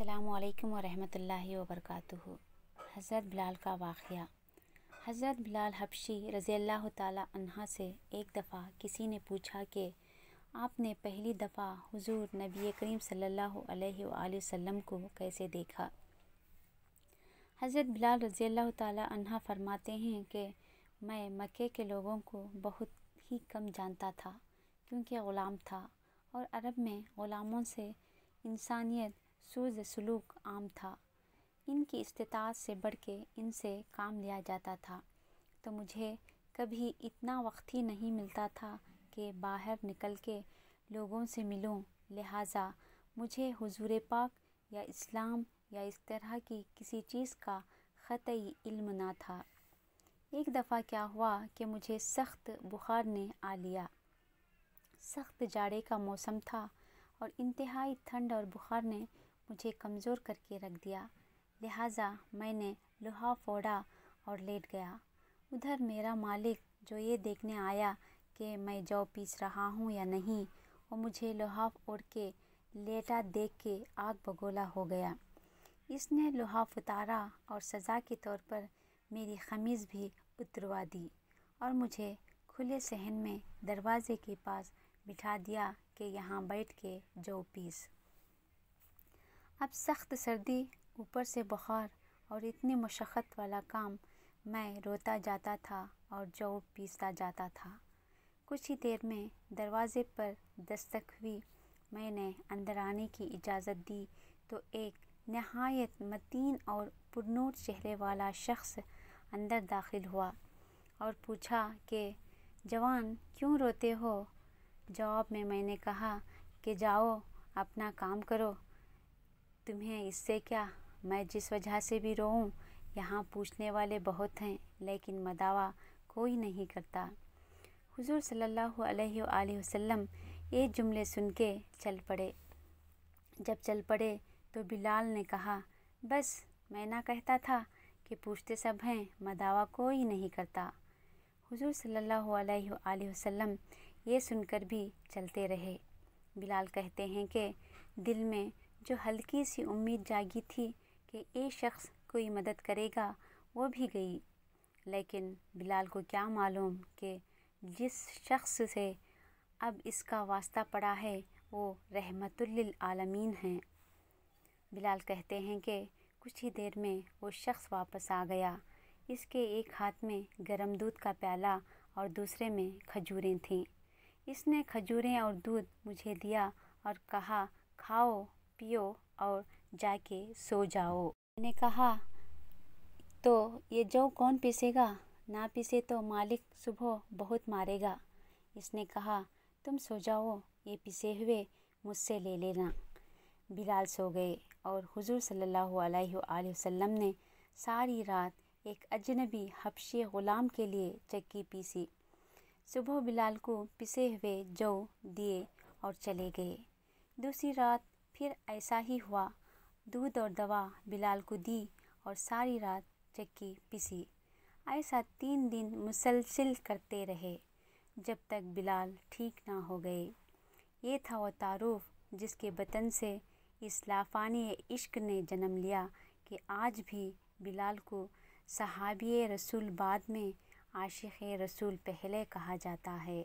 السلام علیکم ورحمۃ اللہ وبرکاتہ۔ حضرت بلال کا واقعہ۔ حضرت بلال حبشی رضی اللہ تعالیٰ عنہ سے ایک دفعہ کسی نے پوچھا کہ آپ نے پہلی دفعہ حضور نبی کریم صلی اللہ علیہ وآلہ وسلم کو کیسے دیکھا؟ حضرت بلال رضی اللہ تعالیٰ عنہ فرماتے ہیں کہ میں مکے کے لوگوں کو بہت ہی کم جانتا تھا کیونکہ غلام تھا، اور عرب میں غلاموں سے انسانیت سوز سلوک عام تھا۔ ان کی استطاعت سے بڑھ کے ان سے کام لیا جاتا تھا، تو مجھے کبھی اتنا وقت ہی نہیں ملتا تھا کہ باہر نکل کے لوگوں سے ملوں، لہٰذا مجھے حضور پاک یا اسلام یا اس طرح کی کسی چیز کا قطعی علم نہ تھا۔ ایک دفعہ کیا ہوا کہ مجھے سخت بخار نے آ لیا۔ سخت جاڑے کا موسم تھا اور انتہائی ٹھنڈ اور بخار نے مجھے کمزور کر کے رکھ دیا، لہٰذا میں نے لحاف اوڑھا اور لیٹ گیا۔ ادھر میرا مالک جو یہ دیکھنے آیا کہ میں جو پیس رہا ہوں یا نہیں، وہ مجھے لحاف اوڑھ کے لیٹا دیکھ کے آگ بگولا ہو گیا۔ اس نے لحاف اتارا اور سزا کے طور پر میری قمیض بھی اتروا دی اور مجھے کھلے صحن میں دروازے کے پاس بٹھا دیا کہ یہاں بیٹھ کے جو پیس۔ اب سخت سردی، اوپر سے بخار اور اتنی مشقت والا کام، میں روتا جاتا تھا اور جو پیستا جاتا تھا۔ کچھ ہی دیر میں دروازے پر دستک ہوئی۔ میں نے اندر آنے کی اجازت دی تو ایک نہایت متین اور پرنور چہرے والا شخص اندر داخل ہوا اور پوچھا کہ جوان کیوں روتے ہو؟ جواب میں نے کہا کہ جاؤ اپنا کام کرو، تمہیں اس سے کیا؟ میں جس وجہ سے بھی روؤں، یہاں پوچھنے والے بہت ہیں لیکن مداوا کوئی نہیں کرتا۔ حضور صلی اللہ علیہ وآلہ وسلم یہ جملے سن کے چل پڑے۔ جب چل پڑے تو بلال نے کہا، بس میں نہ کہتا تھا کہ پوچھتے سب ہیں، مداوا کوئی نہیں کرتا۔ حضور صلی اللہ علیہ وآلہ وسلم یہ سن کر بھی چلتے رہے۔ بلال کہتے ہیں کہ دل میں جو ہلکی سی امید جاگی تھی کہ یہ شخص کوئی مدد کرے گا، وہ بھی گئی، لیکن بلال کو کیا معلوم کہ جس شخص سے اب اس کا واسطہ پڑا ہے وہ رحمت للعالمین ہیں۔ بلال کہتے ہیں کہ کچھ ہی دیر میں وہ شخص واپس آ گیا۔ اس کے ایک ہاتھ میں گرم دودھ کا پیالہ اور دوسرے میں کھجوریں تھیں۔ اس نے کھجوریں اور دودھ مجھے دیا اور کہا، کھاؤ پیو اور جا کے سو جاؤ۔ میں نے کہا، تو یہ جو کون پیسے گا؟ نہ پیسے تو مالک صبح بہت مارے گا۔ اس نے کہا، تم سو جاؤ، یہ پیسے ہوئے مجھ سے لے لینا۔ بلال سو گئے اور حضور صلی اللہ علیہ وآلہ وسلم نے ساری رات ایک اجنبی حبشی غلام کے لیے چکی پیسی۔ صبح بلال کو پسے ہوئے جو دیے اور چلے گئے۔ دوسری رات پھر ایسا ہی ہوا، دودھ اور دوا بلال کو دی اور ساری رات چکی پسی۔ ایسا 3 دن مسلسل کرتے رہے جب تک بلال ٹھیک نہ ہو گئے۔ یہ تھا وہ تعارف جس کے بطن سے اس لافانی عشق نے جنم لیا کہ آج بھی بلال کو صحابی رسول بعد میں عاشق رسول پہلے کہا جاتا ہے۔